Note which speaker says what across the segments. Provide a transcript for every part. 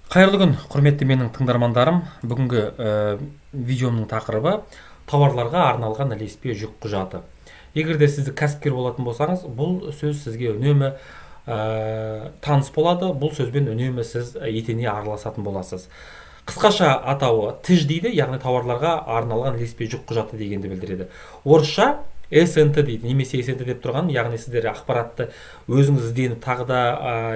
Speaker 1: Қайырлы күн, құрметті менің тыңдармандарым. Бүгінгі видеомның тақырыбы тауарларға арналған ілеспе жүк құжаты. Егер де сіз кәсіпкер болатын болсаңыз, бұл сөз сізге үнемі таныс болады. Бұл сөзбен үнемі сіз етене араласатын боласыз. Қысқаша атауы TIJ дейді, яғни тауарларға арналған ілеспе жүк құжаты дегенді білдіреді. Орысша SNT дейді, немесе SNT деп тұрған, яғни сіздер ақпаратты өзіңіз ізденіп тағы да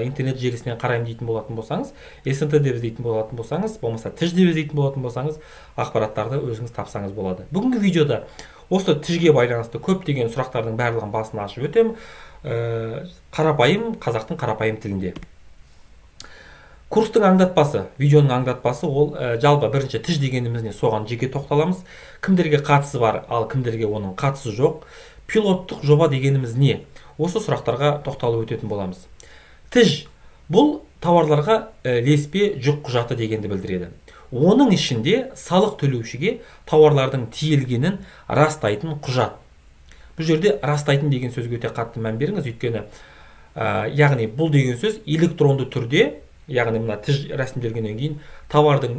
Speaker 1: интернет желісінен қараймын дейтін болатын болсаңыз, SNT деп іздейтін болатын болсаңыз, болмаса TIJ деп іздейтін болатын болсаңыз, ақпараттарды өзіңіз тапсаңыз болады. Бүгінгі видеода осы TIJ-ге байланысты көптеген сұрақтардың барлығын басын ашып өтем, қарапайым қазақтың қарапайым тілінде. Курстың аңдатпасы, видеоның аңдатпасы ол жалпы бірінші TIJ дегеніміз не, соған жеке тоқталамыз. Кімдерге қатысы бар, ал кімдерге оның қатысы жоқ. Пилоттық жоба дегеніміз не? Осы сұрақтарға тоқталып өтетін боламыз. TIJ бұл тауарларға ілеспе жүк құжаты дегенді білдіреді. Оның ішінде салық төлеушіге тауарлардың тиелгенін растайтын құжат. Бұл жерде растайтын деген сөзге өте қатты мән беріңіз, өйткені яғни бұл деген сөз электронды түрде, яғни мына TIJ рәсімделгеннен кейін тауардың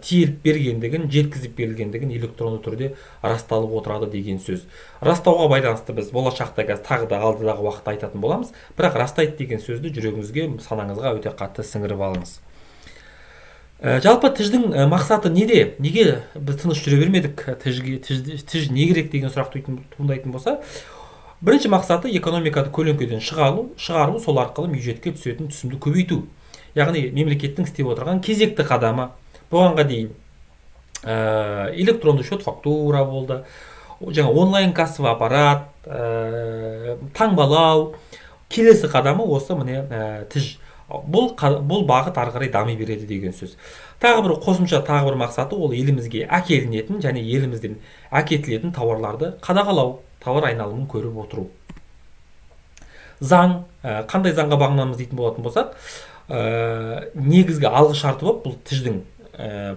Speaker 1: тиеліп бергендігін, жеткізіп берілгендігін электронды түрде расталып отырады деген сөз. Растауға байланысты біз болашақта тағы да алдыдағы уақытта айтатын боламыз, бірақ растайды деген сөзді жүрегіңізге, санаңызға өте қатты сіңіріп алыңыз. Жалпы TIJ-дің мақсаты неде? Неге біз тыныш жүре бермедік? TIJ не керек деген сұрақ туындайтын болса, бірінші мақсаты экономиканы көлеңкеден шығару, сол арқылы бюджетке түсетін түсімді көбейту. Яғни мемлекеттің істеп отырған кезекті қадамы. Бұғанға дейін электронды счет фактура болды, жаңа онлайн кассовый аппарат, таңбалау. Келесі қадамы осы міне TIJ. Бұл бағыт ары қарай дами береді деген сөз. Тағы бір қосымша тағы бір мақсаты ол елімізге әкелінетін және елімізден әкетілетін тауарларды қадағалау, тауар айналымын көріп отыру. Заң, қандай заңға бағынамыз дейтін болатын болсақ, негізгі алғы шарты болып бұл TIJ-дің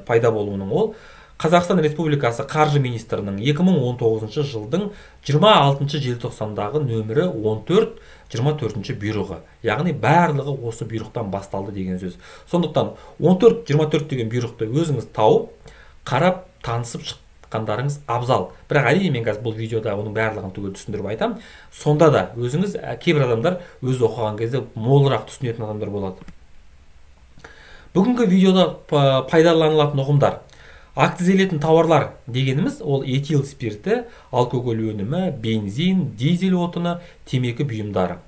Speaker 1: пайда болуының ол Қазақстан Республикасы Қаржы министрінің 2019 жылдың 26 желтоқсандағы нөмірі 14-24 бұйрығы. Яғни барлығы осы бұйрықтан басталды деген сөз. Сондықтан 14-24 деген бұйрықты өзіңіз тауып, қарап, танысып шыққандарыңыз абзал. Бірақ әрине мен қазір бұл видеода оның барлығын түгел түсіндіріп айтам. Сонда да өзіңіз кейбір адамдар өзі оқыған кезде молырақ түсінетін адамдар болады. Бүгінгі видеода пайдаланылатын ұғымдар. Акцизделетін тауарлар дегеніміз ол этил спирті, алкоголь өнімі, бензин, дизель отыны, темекі бұйымдары.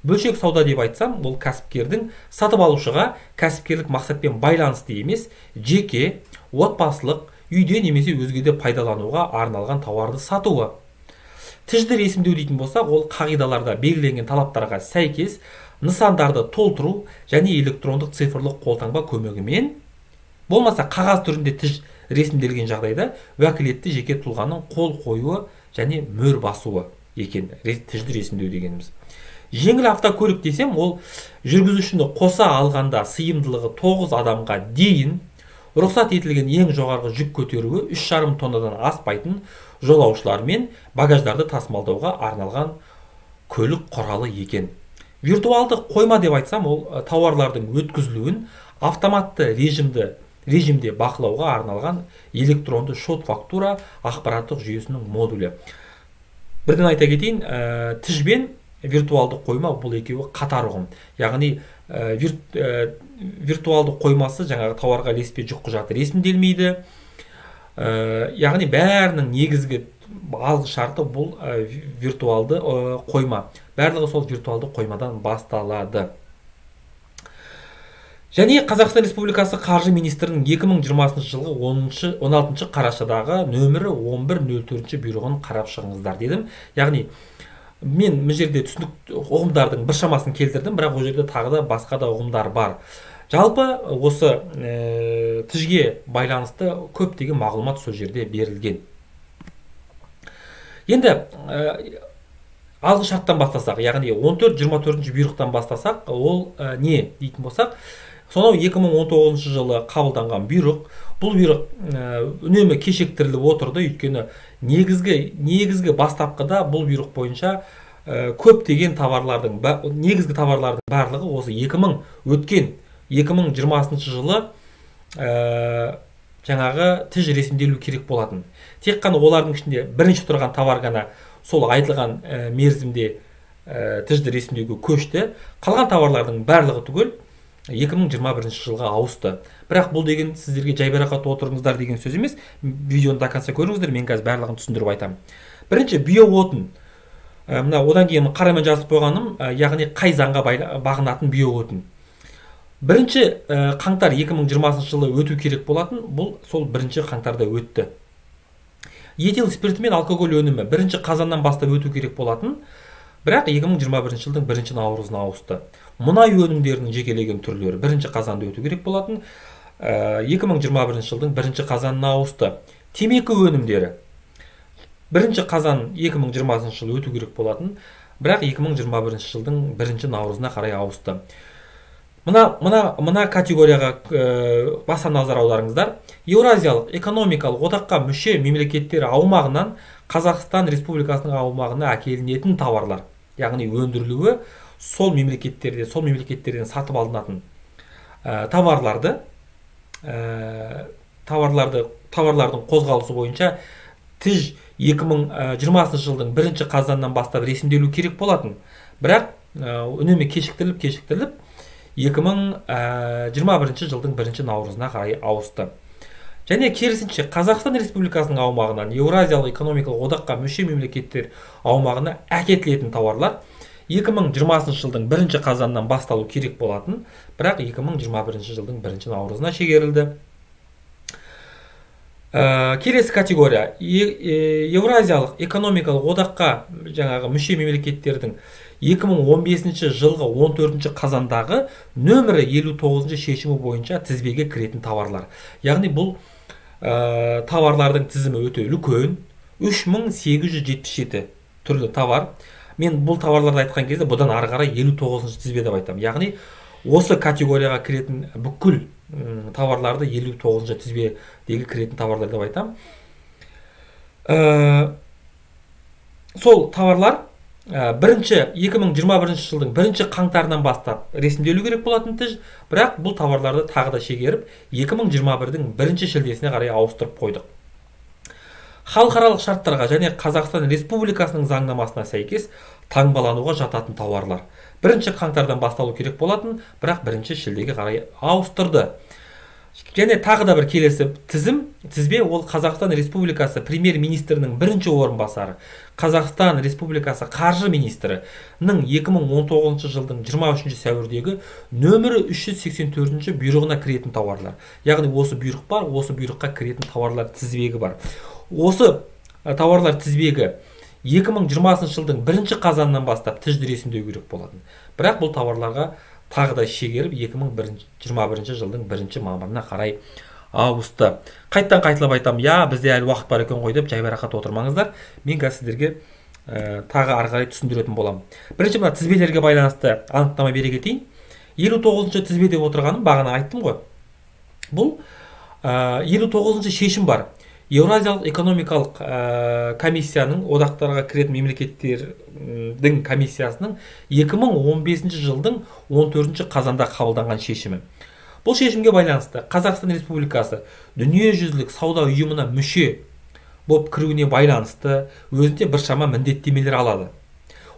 Speaker 1: Бөлшек сауда деп айтсам, ол кәсіпкердің сатып алушыға кәсіпкерлік мақсатпен байланысты емес, жеке, отбасылық, үйде немесе өзгеде пайдалануға арналған тауарды сатуы. TIJ-ді ресімдеу дейтін болса, ол қағидаларда белгіленген талаптарға сәйкес нысандарды толтыру және электрондық цифрлық қолтаңба көмегімен, болмаса қағаз түрінде TIJ ресімделген жағдайда уәкілетті жеке тұлғаның қол қоюы және мөр басуы екен TIJ-ді ресімдеу дегеніміз. Жеңіл автокөлік десем, ол жүргізушіні қоса алғанда сыйымдылығы 9 адамға дейін рұқсат етілген ең жоғарғы жүк көтеруі 3,5 тоннадан аспайтын жолаушылар мен багаждарды тасымалдауға арналған көлік құралы екен. Виртуалды қойма деп айтсам, ол тауарлардың өткізілуін автоматты режимде бақылауға арналған электронды шот фактура ақпараттық жүйесінің модулі. Бірден айта кетейін, TIJ бен виртуалды қойма бұл екеуі қатар ұғым. Яғни виртуалды қоймасы жаңағы тауарға ілеспе жүк құжаты ресімделмейді. Яғни бәрінің негізгі алғы шарты бұл виртуалды қойма. Барлығы сол виртуалды қоймадан басталады. Және Қазақстан Республикасы Қаржы министрінің 2020 жылғы 16 қарашадағы нөмірі 1104 бұйрығын қарап шығыңыздар дедім. Яғни мен бұл жерде түсінік ұғымдардың біршамасын келтірдім, бірақ ол жерде тағы да басқа да ұғымдар бар. Жалпы осы TIJ-ге байланысты көптеген мағлұмат сол жерде берілген. Енді алғы шарттан бастасақ, яғни 14-24 бұйрықтан бастасақ, ол не дейтін болсақ, сонау 2019 жылы қабылданған бұйрық. Бұл бұйрық үнемі кешіктіріліп отырды, өйткені негізгі бастапқыда бұл бұйрық бойынша көптеген негізгі товарлардың барлығы осы 2020 жылы жаңағы тж ресімделу керек болатын. Тек қана олардың ішінде бірінші тұрған товар ғана сол айтылған мерзімде тж ресімдеуге көшті. Қалған товарлардың барлығы түгел 2021 жылға ауысты. Бірақ бұл деген сіздерге жайбарақат отырыңыздар деген сөз емес. Видеоны до конца көріңіздер, мен қазір барлығын түсіндіріп айтамын. Бірінші биоотын. Мына одан кейін қарамен жазып қойғаным, яғни қай заңға бағынатын биоотын. Бірінші қаңтар 2020 жылы өту керек болатын, бұл сол бірінші қаңтарда өтті. Этил спирті мен алкоголь өнімі бірінші қазаннан бастап өту керек болатын, бірақ 2021 жылдың бірінші наурызына ауысты. Мұнай өнімдерінің жекелеген түрлері бірінші қазанда өту керек болатын, 2021 жылдың бірінші қазанына ауысты. Темекі өнімдері бірінші қазан 2020 жылы өту керек болатын, бірақ 2021 жылдың бірінші наурызына қарай ауысты. Мына категорияға баса назар аударыңыздар. Еуразиялық экономикалық одаққа мүше мемлекеттер аумағынан Қазақстан Республикасының аумағына әкелінетін товарлар, яғни өндірілуі сол мемлекеттерден сатып алынатын товарлардың қозғалысы бойынша тж 2020 жылдың бірінші қазаннан бастап ресімделу керек болатын. Бірақ үнемі кешіктіріліп 2021 жылдың бірінші наурызына қарай ауысты. Және керісінше Қазақстан Республикасының аумағынан Еуразиялық экономикалық одаққа мүше мемлекеттер аумағына әкетілетін товарлар 2020 жылдың бірінші қазаннан басталу керек болатын, бірақ 2021 жылдың бірінші наурызына шегерілді. Келесі категория Еуразиялық экономикалық одаққа жаңағы мүше мемлекеттердің 2015 жылғы 14 қазандағы нөмірі 59 шешімі бойынша тізбеге кіретін товарлар. Яғни бұл товарлардың тізімі өте үлкен, 3877 түрлі товар. Мен бұл товарларды айтқан кезде бұдан ары қарай 59 тізбе деп айтамын. Яғни осы категорияға кіретін бүкіл товарларды 59 тізбедегі кіретін товарлар деп айтамын. Сол товарлар бірінші 2021 жылдың бірінші қаңтарынан бастап ресімделу керек болатын тж, бірақ бұл товарларды тағы да шегеріп 2021-дің бірінші шілдесіне қарай ауыстырып қойдық. Халықаралық шарттарға және Қазақстан Республикасының заңнамасына сәйкес таңбалануға жататын товарлар бірінші қаңтардан басталу керек болатын, бірақ бірінші шілдеге қарай ауыстырды. Және тағы да бір келесі тізбе ол Қазақстан Республикасы премьер-министрінің бірінші орынбасары, Қазақстан Республикасы қаржы министрінің 2019 жылдың 23 сәуірдегі нөмірі 384 бұйрығына кіретін товарлар. Яғни осы бұйрық бар, осы бұйрыққа кіретін товарлар тізбегі бар. Осы товарлар тізбегі 2020 жылдың бірінші қазаннан бастап тж ресімдеу керек болатын. Бірақ бұл товарларға тағы да шегеріп 2021 жылдың бірінші мамырына қарай ауысты. Қайталап айтамын, бізде әлі уақыт бар екен ғой деп жайбарақат отырмаңыздар. Мен қазір сіздерге тағы ары қарай түсіндіретін боламын. Бірінші мына тізбелерге байланысты анықтама бере кетейін. 59 тізбе деп отырғаным бағана айттым ғой. Бұл 59 шешім бар. Еуразиялық экономикалық комиссияның, одақтарға кіретін мемлекеттердің комиссиясының 2015 жылдың 14 қазанда қабылданған шешімі. Бұл шешімге байланысты Қазақстан Республикасы дүниежүзілік сауда ұйымына мүше болып кіруіне байланысты өзінде біршама міндеттемелер алады.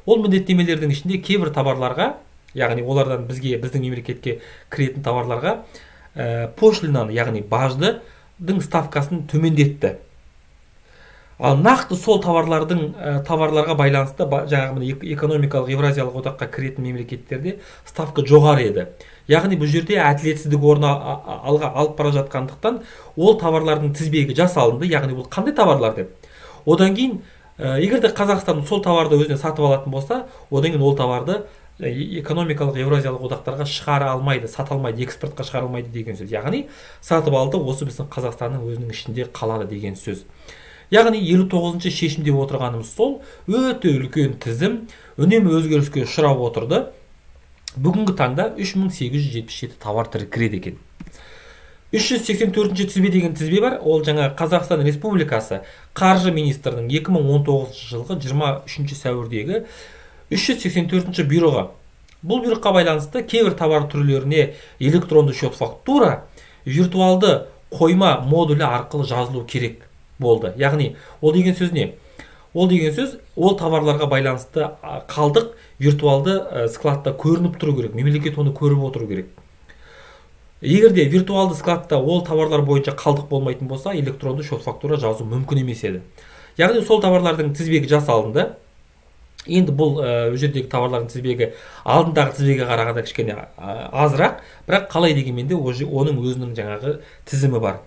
Speaker 1: Ол міндеттемелердің ішінде кейбір товарларға, яғни олардан біздің мемлекетке кіретін товарларға пошлинаны, яғни баждың ставкасын төмендетті. Ал нақты сол товарларға байланысты жаңағы экономикалық Евразиялық одаққа кіретін мемлекеттерде ставка жоғары еді. Яғни бұл жерде әділетсіздік орны алып бара жатқандықтан ол товарлардың тізбегі жасалынды. Яғни бұл қандай товарлар деп. Одан кейін егер де Қазақстан сол товарды өзіне сатып алатын болса, одан кейін ол товарды экономикалық Евразиялық одақтарға шығара алмайды, сата алмайды, экспортқа шығара алмайды деген сөз. Яғни сатып алды, осы біздің Қазақстанның өзінің ішінде қалады деген сөз. Яғни 59 шешім деп отырғанымыз сол, өте үлкен тізім, үнемі өзгеріске ұшырап отырды. Бүгінгі таңда 3877 товар түрі кіреді екен. 384 тізбе деген тізбе бар. Ол жаңа Қазақстан Республикасы қаржы министрінің 2019 жылғы 23 сәуірдегі 384 бұйрығы. Бұл бұйрыққа байланысты кейбір товар түрлеріне электронды счет фактура виртуалды қойма модулі арқылы жазылу керек болды. Яғни ол деген сөз не? Ол деген сөз ол товарларға байланысты қалдық виртуалды складта көрініп тұру керек. Мемлекет оны көріп отыру керек. Егер де виртуалды складта ол товарлар бойынша қалдық болмайтын болса, электронды шот фактура жазу мүмкін емес еді. Яғни сол товарлардың тізбегі жасалынды. Енді бұл жердегі товарлардың тізбегі алдындағы тізбеге қарағанда кішкене азырақ, бірақ қалай дегенмен де оның өзінің жаңағы тізімі бар.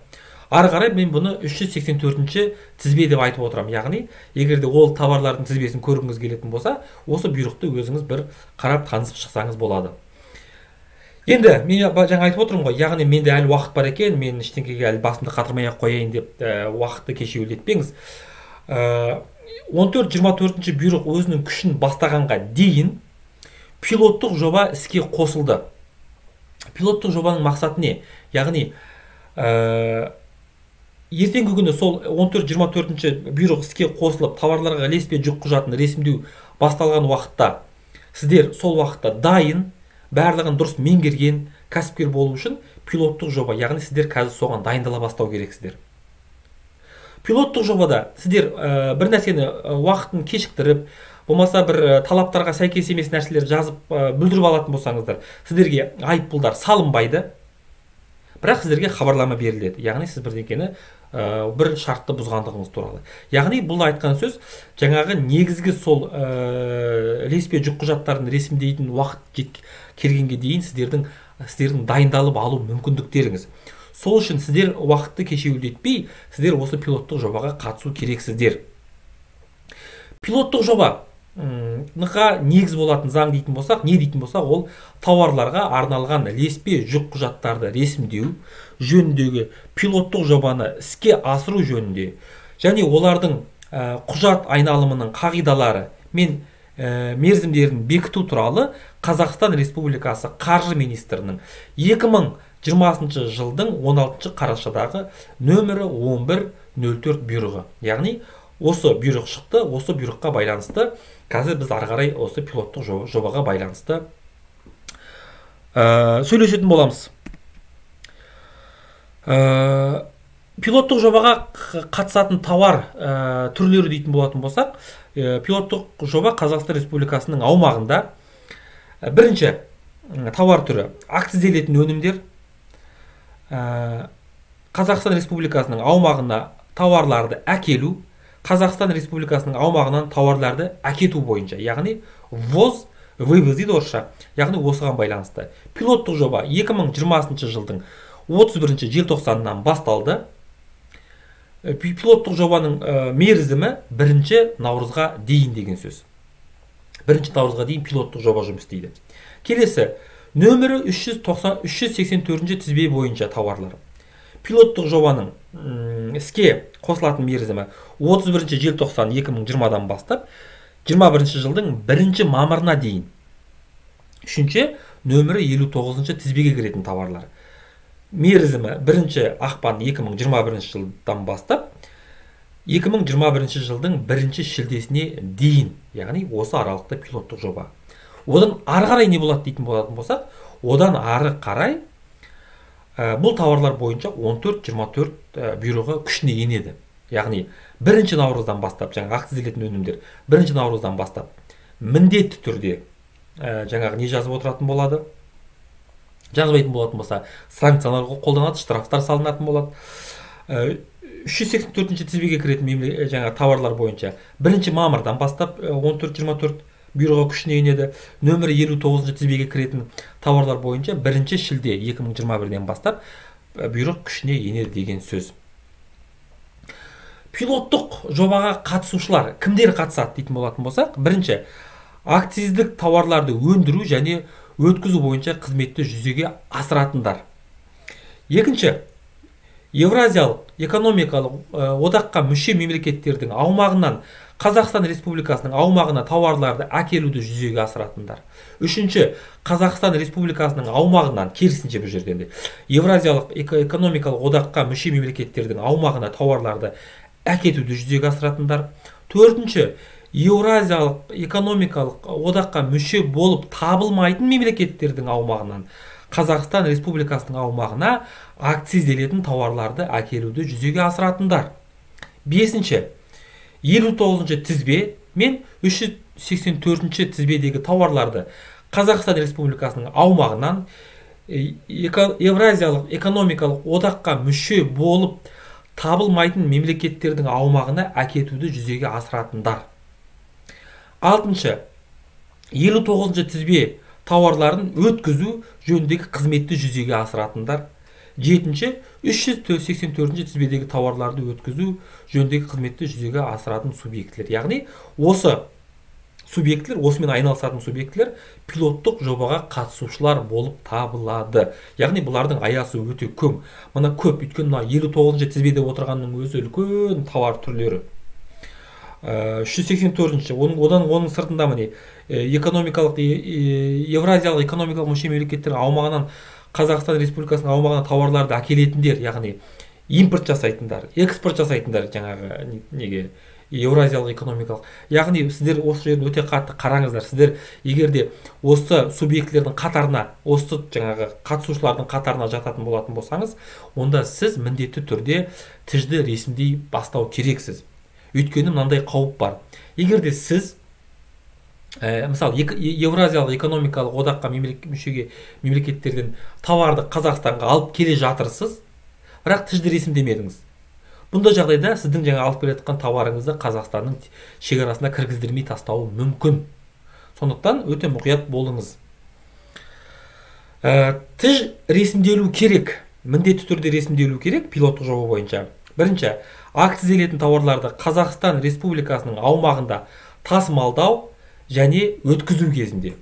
Speaker 1: Ары қарай мен бұны 384-ші тізбе деп айтып отырамын. Яғни, егер де ол товарлардың тізбесін көргіңіз келетін болса, осы бұйрықты өзіңіз бір қарап танысып шықсаңыз болады. Енді мен жаңа айтып отырмын ғой, яғни менде әлі уақыт бар екен, мен ештеңеге әлі басымды қатырмай-ақ қояйын деп уақытты кешеуілдетпеңіз. 14-24-ші бұйрық өзінің күшін бастағанға дейін пилоттық жоба іске қосылды. Пилоттық жобаның мақсаты не? Яғни, ертеңгі күні сол 14-24-ші бұйрық іске қосылып, товарларға ілеспе жүк құжатын ресімдеу басталған уақытта, сіздер сол уақытта дайын, барлығын дұрыс меңгерген кәсіпкер болу үшін пилоттық жоба, яғни сіздер қазір соған дайындала бастау керексіздер. Пилоттық жобада сіздер бір нәрсені уақытын кешіктіріп, болмаса бір талаптарға сәйкес емес нәрселер жазып бүлдіріп алатын болсаңыздар, сіздерге айыппұлдар салынбайды, бірақ сіздерге хабарлама беріледі. Яғни сіз бірдеңені бір шартты бұзғандығыңыз туралы. Яғни бұл айтқан сөз жаңағы негізгі сол ілеспе жүк құжаттарын ресімдейтін уақыт келгенге дейін сіздердің дайындалып алу мүмкіндіктеріңіз. Сол үшін сіздер уақытты кешеуілдетпей, сіздер осы пилоттық жобаға қатысу керексіздер. Пилоттық жобаға негіз болатын заң дейтін болсақ, не дейтін болсақ, ол тауарларға арналған ілеспе жүк құжаттарды ресімдеу жөніндегі пилоттық жобаны іске асыру жөнінде және олардың құжат айналымының қағидалары мен мерзімдерін бекіту туралы Қазақстан Республикасы Қаржы министрінің 2020 жылдың 16 қарашадағы нөмірі 1104 бұйрығы. Яғни осы бұйрық шықты, осы бұйрыққа байланысты қазір біз ары қарай осы пилоттық жобаға байланысты сөйлесетін боламыз. Пилоттық жобаға қатысатын тауар түрлері дейтін болатын болсақ, пилоттық жоба Қазақстан Республикасының аумағында бірінші тауар түрі акцизделетін өнімдер, Қазақстан Республикасының аумағына тауарларды әкелу, Қазақстан Республикасының аумағынан тауарларды әкету бойынша, яғни ввоз, вывоз дейді орысша, яғни осыған байланысты. Пилоттық жоба 2020 жылдың 31 желтоқсанынан басталды. Пилоттық жобаның мерзімі 1 наурызға дейін деген сөз. 1 наурызға дейін пилоттық жоба жұмыс істейді. Келесі, нөмірі 384 тізбе бойынша тауарлар. Пилоттық жобаның іске қосылатын мерзімі 31 желтоқсан 2020-дан бастап 21 жылдың 1 мамырына дейін. Үшінші, нөмірі 59 тізбеге кіретін тауарлар. Мерзімі 1 ақпан 2021 жылдан бастап 2021 жылдың 1 шілдесіне дейін, яғни осы аралықта пилоттық жоба. Одан ары қарай не болады дейтін болатын болсақ, одан ары қарай бұл тауарлар бойынша 14-24 бұйрығы күшіне енеді. Яғни 1 наурыздан бастап, жаңағы акцизделетін өнімдер 1 наурыздан бастап міндетті түрде жаңағы не жазып отыратын болады. Жазбайтын болатын болса, санкциялар қолданады, штрафтар салынатын болады. 384 тізбеге кіретін жаңағы тауарлар бойынша 1 мамырдан бастап 14-24 бұйрығы күшіне енеді. Нөмірі 59 тізбеге кіретін тауарлар бойынша 1 шілде 2021-ден бастап бұйрық күшіне енеді деген сөз. Пилоттық жобаға қатысушылар кімдер қатысады дейтін болатын болсақ, бірінші, акциздік тауарларды өндіру және өткізу бойынша қызметті жүзеге асыратындар. Екінші, Евразиялық экономикалық одаққа мүше мемлекеттердің аумағынан Қазақстан Республикасының аумағына тауарларды әкелуді жүзеге асыратындар. Үшінші, Қазақстан Республикасының аумағынан, керісінше бұл жерден де, Евразиялық экономикалық одаққа мүше мемлекеттердің аумағына тауарларды әкетуді жүзеге асыратындар. Төртінші, Еуразиялық экономикалық одаққа мүше болып табылмайтын мемлекеттердің аумағынан Қазақстан Республикасының аумағына акцизделетін тауарларды әкелуді жүзеге асыратындар. Бесінші, 59-шы тізбе мен 384-ші тізбедегі тауарларды Қазақстан Республикасының аумағынан Евразиялық экономикалық одаққа мүше болып табылмайтын мемлекеттердің аумағына әкетуді жүзеге асыратындар. Алтыншы, 59-шы тізбе тауарларын өткізу жөніндегі қызметті жүзеге асыратындар. Жетінші, 384-ші тізбедегі тауарларды өткізу жөніндегі қызметті жүзеге асыратын субъектілер. Яғни осы субъектілер, осымен айналысатын субъектілер пилоттық жобаға қатысушылар болып табылады. Яғни бұлардың аясы өте көп. Мына көп, өйткені 59-шы тізбеде отырғанның өзі үлкен тауар түрлері. 384-ші, оның сыртында міне экономикалық Евразиялық экономикалық мүше мемлекеттер аумағынан Қазақстан Республикасының аумағына тауарларды әкелетіндер, яғни импорт жасайтындар, экспорт жасайтындар, жаңағы неге Евразиялық экономикалық. Яғни сіздер осы жерін өте қатты қараңыздар. Сіздер егерде осы субъектілердің қатарына, осы жаңағы қатысушылардың қатарына жататын болатын болсаңыз, онда сіз міндетті түрде тіжді ресімдей бастау керексіз. Өйткені мынандай қауіп бар. Егерде сіз мысалы Евразиялық экономикалық одаққа мүшеге мемлекеттерден тауарды Қазақстанға алып келе жатырсыз, бірақ тіжді ресімдемедіңіз. Бұндай жағдайда сіздің жаңа алып келе жатқан тауарыңызды Қазақстанның шекарасына кіргіздірмей тастауы мүмкін. Сондықтан өте мұқият болыңыз. Тіж ресімделу керек, міндетті түрде ресімделу керек пилоттық жоба бойынша. Бірінші, акцизделетін тауарларды Қазақстан Республикасының аумағында тасымалдау және өткізу кезінде.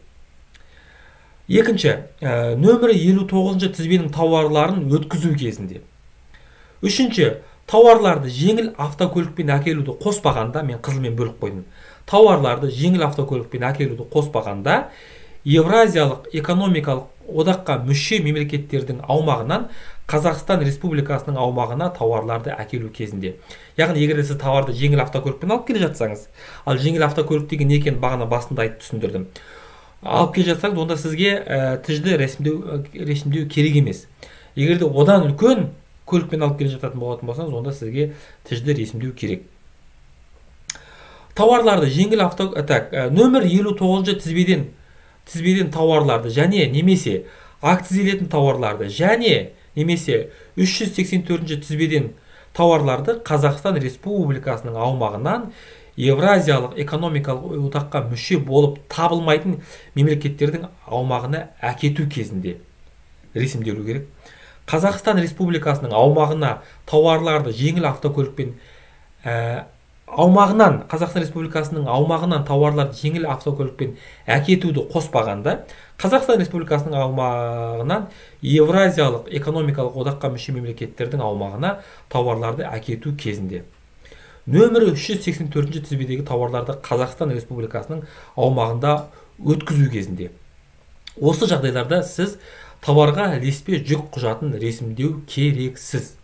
Speaker 1: Екінші, нөмірі 59-шы тізбенің тауарларын өткізу кезінде. Үшінші, тауарларды жеңіл автокөлікпен әкелуді қоспағанда, мен қызылмен бөліп қойдым. Тауарларды жеңіл автокөлікпен әкелуді қоспағанда, Евразиялық экономикалық одаққа мүше мемлекеттердің аумағынан Қазақстан Республикасының аумағына тауарларды әкелу кезінде. Яғни егер сіз тауарды жеңіл автокөлікпен алып келе жатсаңыз, ал жеңіл автокөлік деген не екенін бағана басында айтып түсіндірдім. Алып келе жатсаңыз, онда сізге тіжді ресімдеу керек емес. Егер де одан үлкен көлікпен алып келе жататын болатын болсаңыз, онда сізге тіжді ресімдеу керек. Тауарларды жеңіл нөмір 59-шы тізбеден тауарларды және немесе акцизделетін тауарларды және немесе 384-ші тізбеден тауарларды Қазақстан Республикасының аумағынан Евразиялық экономикалық одаққа мүше болып табылмайтын мемлекеттердің аумағына әкету кезінде ресімделу керек. Қазақстан Республикасының аумағына тауарларды жеңіл автокөлікпен Қазақстан Республикасының аумағынан тауарларды жеңіл автокөлікпен әкетуді қоспағанда, Қазақстан Республикасының аумағынан Евразиялық экономикалық одаққа мүше мемлекеттердің аумағына тауарларды әкету кезінде. Нөмірі 384-ші тізбедегі тауарларды Қазақстан Республикасының аумағында өткізу кезінде. Осы жағдайларда сіз тауарға ілеспе жүк құжатын ресімдеу керексіз.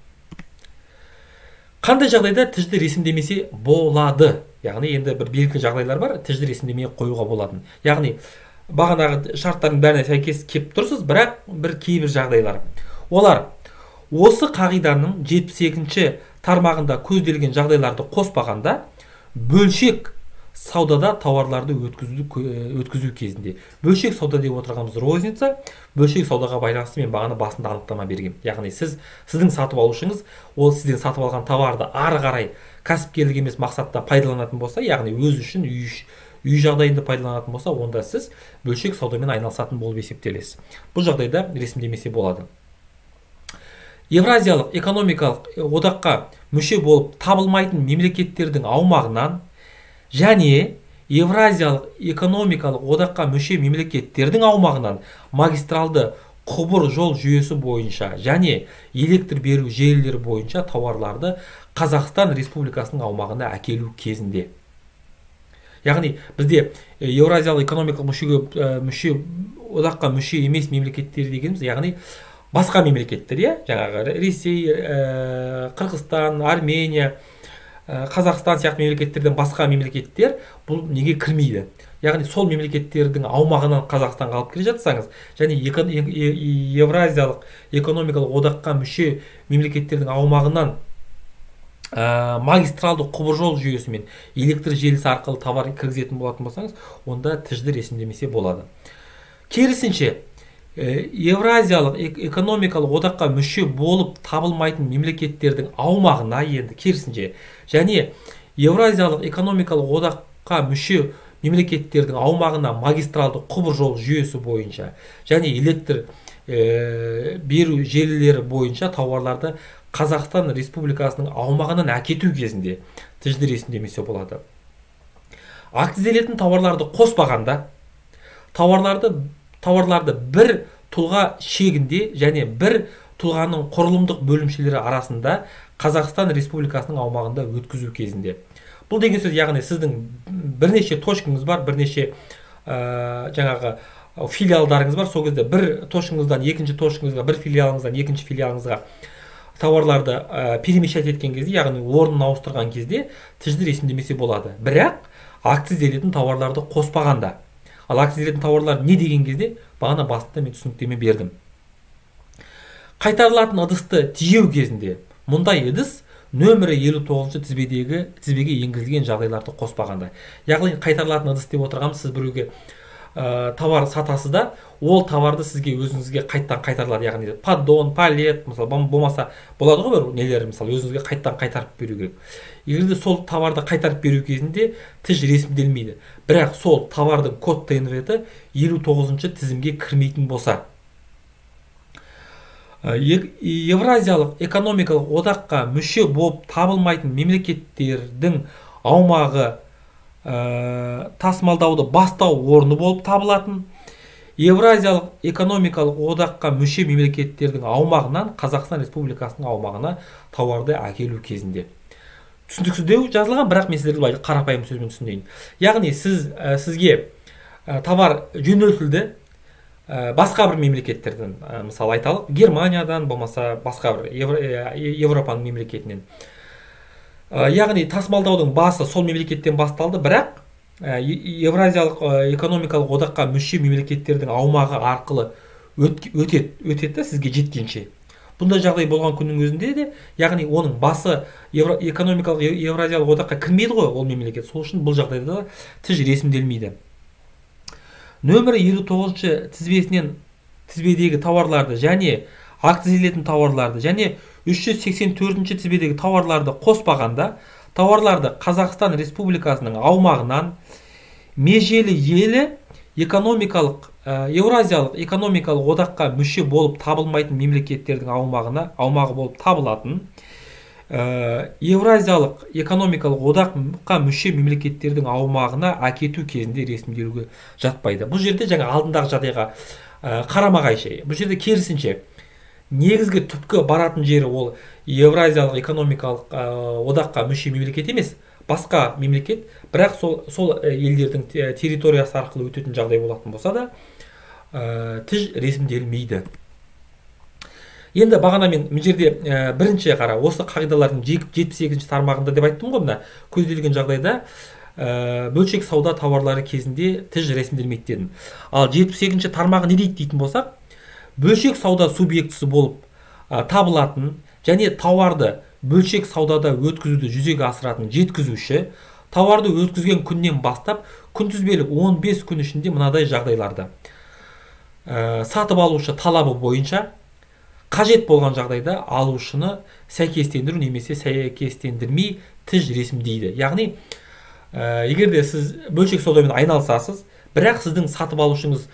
Speaker 1: Қандай жағдайда тіжді ресімдемесе болады? Яғни енді бір белгілі жағдайлар бар, тіжді ресімдемей қоюға болатын. Яғни бағанағы шарттардың бәріне сәйкес кеп тұрсыз, бірақ кейбір жағдайлар. Олар осы қағиданың 72-ші тармағында көзделген жағдайларды қоспағанда, бөлшек саудада тауарларды өткізу кезінде. Бөлшек сауда деп отырғанымыз розница, бөлшек саудаға байланысты мен бағана басында анықтама берген. Яғни сіздің сатып алушыңыз, ол сізден сатып алған товарды ары қарай кәсіпкерлік емес мақсатта пайдаланатын болса, яғни өз үшін үй жағдайында пайдаланатын болса, онда сіз бөлшек саудамен айналысатын болып есептелесіз. Бұл жағдайда ресімдемесе болады. Евразиялық экономикалық одаққа мүше болып табылмайтын мемлекеттердің аумағынан және Евразиялық экономикалық одаққа мүше мемлекеттердің аумағынан магистралды құбыр жол жүйесі бойынша және электр беру желілері бойынша тауарларды Қазақстан Республикасының аумағына әкелу кезінде. Яғни бізде Евразиялық экономикалық мүше одаққа мүше емес мемлекеттер дегеніміз, яғни басқа мемлекеттер, жаңағы Ресей, Қырғызстан, Армения, Қазақстан сияқты мемлекеттерден басқа мемлекеттер бұл неге кірмейді? Яғни сол мемлекеттердің аумағынан Қазақстанға алып келе жатсаңыз, және Евразиялық экономикалық одаққа мүше мемлекеттердің аумағынан магистралды құбыржол жүйесі мен электр желісі арқылы товар кіргізетін болатын болсаңыз, онда тжд ресімдемесе болады. Керісінше, Евразиялық экономикалық одаққа мүше болып табылмайтын мемлекеттердің аумағына енді керісінше, және Евразиялық экономикалық одаққа мүше мемлекеттердің аумағына магистралды құбыржол жүйесі бойынша және электр беру желілері бойынша тауарларды Қазақстан Республикасының аумағынан әкету кезінде тжд ресімдемесе болады. Акцизделетін тауарларды қоспағанда, тауарларды бір тұлға шегінде және бір тұлғаның құрылымдық бөлімшелері арасында Қазақстан Республикасының аумағында өткізу кезінде. Бұл деген сөз, яғни сіздің бірнеше точкаңыз бар, бірнеше жаңағы филиалдарыңыз бар. Сол кезде бір точкаңыздан екінші точкаңызға, бір филиалыңыздан екінші филиалыңызға тауарларды перемещать еткен кезде, яғни орнын ауыстырған кезде тжд ресімдемесе болады. Бірақ акцизделетін тауарларды қоспағанда. Ал акцизделетін тауарлар не деген кезде, бағана басында мен түсініктеме бердім. Қайтарылатын ыдысты тежеу кезінде мұндай ыдыс нөмірі 59 тізбеге енгізілген жағдайларды қоспағанда. Яғни қайтарылатын ыдыс деп отырғанымыз, сіз біреуге товар сатасыз да, ол товарды сізге өзіңізге қайттан қайтарылады. Яғни поддон, палет, мысалы, болмаса болады ғой бір нелер, мысалы, өзіңізге қайттан қайтарып беру керек. Егер де сол товарды қайтарып беру кезінде тж ресімделмейді. Бірақ сол товардың код ТНВ-ті 59 тізімге кірмейтін болса, Евразиялық экономикалық одаққа мүше болып табылмайтын мемлекеттердің аумағы тасымалдауды бастау орны болып табылатын, Евразиялық экономикалық одаққа мүше мемлекеттердің аумағынан Қазақстан Республикасының аумағына тауарды әкелу кезінде. Түсіндіксіздеу жазылған, бірақ мен сіздерге қарапайым сөзбен түсіндейін. Яғни сізге товар жөнелтілді басқа бір мемлекеттерден, мысалы айталық, Германиядан, болмаса басқа бір Европаның мемлекетінен. Яғни тасымалдаудың басы сол мемлекеттен басталды, бірақ Евразиялық экономикалық одаққа мүше мемлекеттердің аумағы арқылы өтеді сізге жеткенше. Бұндай жағдай болған күннің өзінде де, яғни оның басы экономикалық Евразиялық одаққа кірмейді ғой ол мемлекет. Сол үшін бұл жағдайда тж ресімделмейді. Нөмірі 59 тізбедегі тауарларды және акцизделетін тауарларды және 384 тізбедегі тауарларды қоспағанда, тауарларды Қазақстан Республикасының аумағынан межелі елі Евразиялық экономикалық одаққа мүше болып табылмайтын мемлекеттердің аумағы болып табылатын, Евразиялық экономикалық одаққа мүше мемлекеттердің аумағына әкету кезінде ресімделуге жатпайды. Бұл жерде жаңа алдындағы жағдайға қарама-қайшы. Бұл жерде керісінше, негізгі түпкі баратын жері ол Евразиялық экономикалық одаққа мүше мемлекет емес, басқа мемлекет, бірақ сол елдердің территориясы арқылы өтетін жағдай болатын болса да, тж ресімделмейді. Енді бағана мен жерде бірінші қара, осы қағидалардың 78 тармағында деп айттым ғой, мына көзделген жағдайда бөлшек сауда тауарлары кезінде тж ресімделмейді дедім. Ал 78 тармағы не дейді дейтін болсақ, бөлшек сауда субъектісі болып табылатын және тауарды бөлшек саудада өткізуді жүзеге асыратын жеткізуші тауарды өткізген күннен бастап күнтізбелік 15 күн ішінде мынадай жағдайларда сатып алушы талабы бойынша қажет болған жағдайда алушыны сәйкестендіру немесе сәйкестендірмей тж ресімдейді. Яғни, егер де сіз бөлшек саудамен айналысасыз, бірақ сіздің сатып алушыңыз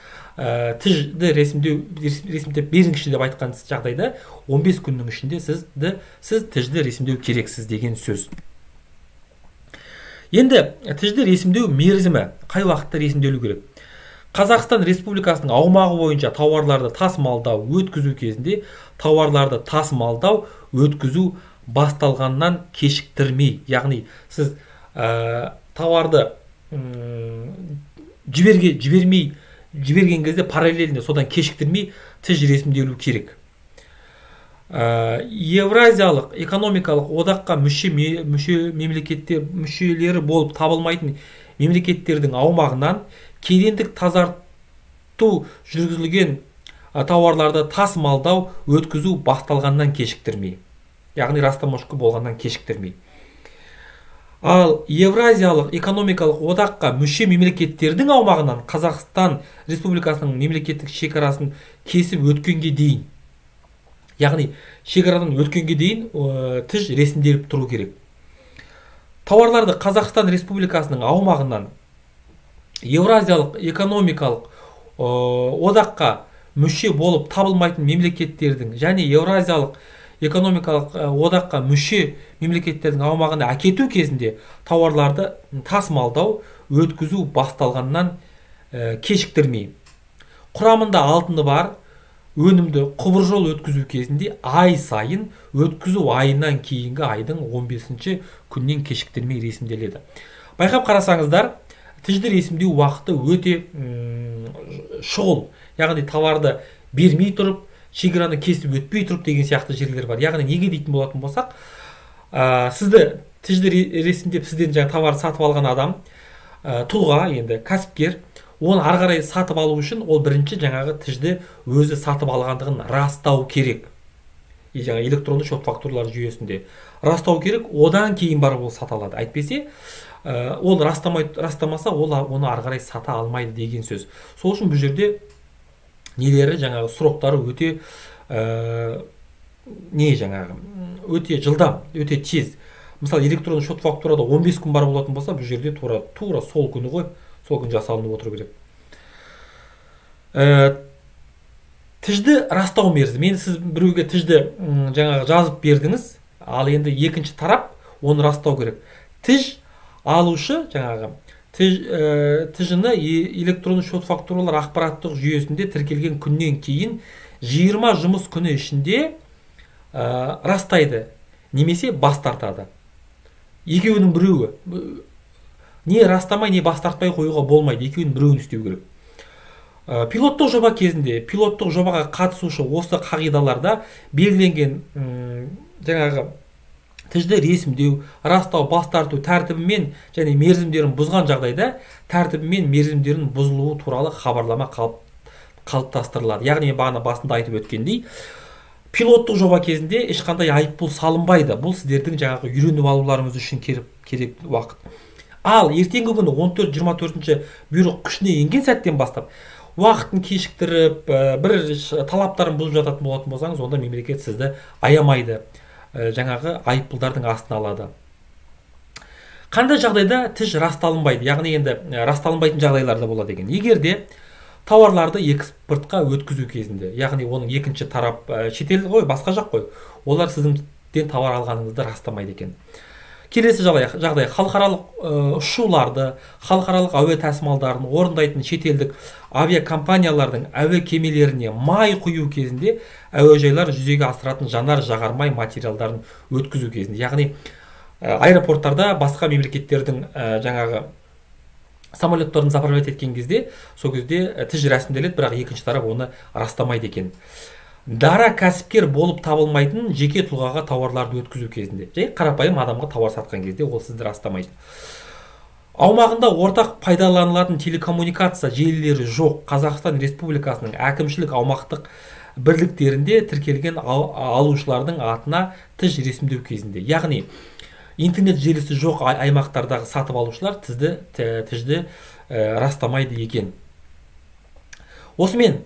Speaker 1: тжді ресімдеп беріңізші деп айтқан жағдайда 15 күннің ішінде сіз тжді ресімдеу керексіз деген сөз. Енді тжді ресімдеу мерзімі қай уақытта ресімделу керек? Қазақстан Республикасының аумағы бойынша тауарларды тасымалдау, өткізу кезінде тауарларды тасымалдау, өткізу басталғаннан кешіктірмей, яғни сіз тауарды жіберген кезде параллельно содан кешіктірмей тж ресімделу керек. Евразиялық экономикалық одаққа мүшелері болып табылмайтын мемлекеттердің аумағынан кедендік тазарту жүргізілген тауарларды тасымалдау өткізу басталғаннан кешіктірмей, яғни растаможка болғаннан кешіктірмей. Ал Евразиялық экономикалық одаққа мүше мемлекеттердің аумағынан Қазақстан Республикасының мемлекеттік шекарасын кесіп өткенге дейін, яғни шекарадан өткенге дейін тіж ресімделіп тұру керек. Тауарларды Қазақстан Республикасының аумағынан Евразиялық экономикалық одаққа мүше болып табылмайтын мемлекеттердің және Евразиялық экономикалық одаққа мүше мемлекеттердің аумағына әкету кезінде тауарларды тасымалдау өткізу басталғаннан кешіктірмей, құрамында алтыны бар өнімді құбыржол өткізу кезінде ай сайын өткізу айынан кейінгі айдың 15-ші күннен кешіктірмей ресімделеді. Байқап қарасаңыздар, тіжді ресімдеу уақыты өте шұғыл, яғни товарды бермей тұрып, шекараны кесіп өтпей тұрып деген сияқты жерлер бар. Яғни неге дейтін болатын болсақ, сізді тіжді ресімдеп сізден жаңа товар сатып алған адам, тұлға, енді кәсіпкер, оны ары қарай сатып алу үшін ол бірінші жаңағы тіжді өзі сатып алғандығын растау керек. Жаңа электронды шот фактуралар жүйесінде растау керек, одан кейін барып ол сата алады. Әйтпесе ол растамаса, ол оны ары қарай сата алмайды деген сөз. Сол үшін бұл жерде нелері жаңағы сроктары өте өте жылдам, өте тез. Мысалы, электронды шот фактурада 15 күн бар болатын болса, бұл жерде тура сол күні ғой, сол күн жасалынып отыру керек. Тіжді растау мерзімі. Енді сіз біреуге тіжді жаңағы жазып бердіңіз, ал енді екінші тарап оны растау керек. Тіж алушы жаңағы тіжіні электронды шот фактуралар ақпараттық жүйесінде тіркелген күннен кейін 20 жұмыс күні ішінде растайды, немесе бас тартады. Екеуінің біреуі. Не растамай, не бас тартпай қоюға болмайды, екеуінің біреуін істеу керек. Пилоттық жоба кезінде, пилоттық жобаға қатысушы осы қағидаларда белгіленген жаңағы тіжді ресімдеу, растау, бас тарту тәртібімен және мерзімдерін бұзған жағдайда тәртібімен мерзімдерін бұзылуы туралы хабарлама қалыптастырылады. Яғни бағана басында айтып өткендей, пилоттық жоба кезінде ешқандай айыппұл салынбайды. Бұл сіздердің жаңағы үйреніп алуларыңыз үшін керек уақыт. Ал ертеңгі күні 14-24 бұйрық күшіне енген сәттен бастап уақытын кешіктіріп, бір талаптарын бұзып жататын болатын болсаңыз, онда мемлекет сізді аямайды, жаңағы айыппұлдардың астына алады. Қандай жағдайда тіж расталынбайды? Яғни енді расталынбайтын жағдайларда болады екен. Егер де тауарларды экспортқа өткізу кезінде, яғни оның екінші тарап шетел ғой, басқа жақ қой, олар сізден тауар алғаныңызды растамайды екен. Келесі жағдай, халықаралық ұшуларды, халықаралық әуе тасымалдарын орындайтын шетелдік авиакомпаниялардың әуе кемелеріне май құю кезінде әуежайлар жүзеге асыратын жанар жағармай материалдарын өткізу кезінде, яғни аэропорттарда басқа мемлекеттердің жаңағы самолеттарын заправлять еткен кезде, сол кезде тіж рәсімделеді, бірақ екінші тарап оны растамайды екен. Дара кәсіпкер болып табылмайтын жеке тұлғаға тауарларды өткізу кезінде, жай қарапайым адамға тауар сатқан кезде ол сізді растамайды. Аумағында ортақ пайдаланылатын телекоммуникация желілері жоқ Қазақстан Республикасының әкімшілік аумақтық бірліктерінде тіркелген алушылардың атына тіж ресімдеу кезінде, яғни интернет желісі жоқ аймақтардағы сатып алушылар тіжді растамайды екен. Осымен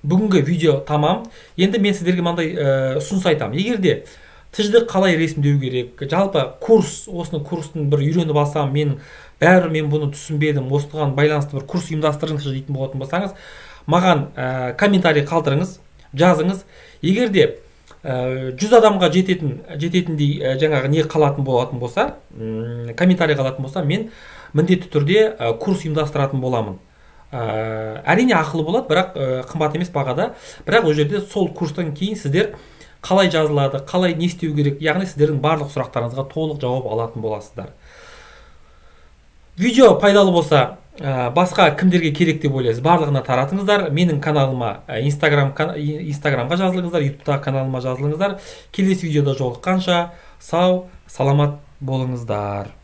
Speaker 1: бүгінгі видео тамам. Енді мен сіздерге мынандай ұсыныс айтамын. Егер де тіжді қалай ресімдеу керек, жалпы осының курстың бір үйреніп алсам, мен бұны түсінбедім, осыған байланысты бір курс ұйымдастырыңызшы дейтін болатын болсаңыз, маған комментарий қалдырыңыз, жазыңыз. Егер де 100 адамға жететіндей жаңағы не қалатын болатын болса, комментарий қалатын болса, мен міндетті түрде курс ұйымдастыратын боламын. Әрине ақылы болады, бірақ қымбат емес бағада. Бірақ ол жерде сол курстан кейін сіздер қалай жазылады, қалай не істеу керек, яғни сіздердің барлық сұрақтарыңызға толық жауап алатын боласыздар. Видео пайдалы болса басқа кімдерге керек деп ойлайсыз, барлығына таратыңыздар. Менің каналыма инстаграмға жазылыңыздар, ютубтағы каналыма жазылыңыздар. Келесі видеода жолыққанша сау саламат болыңыздар.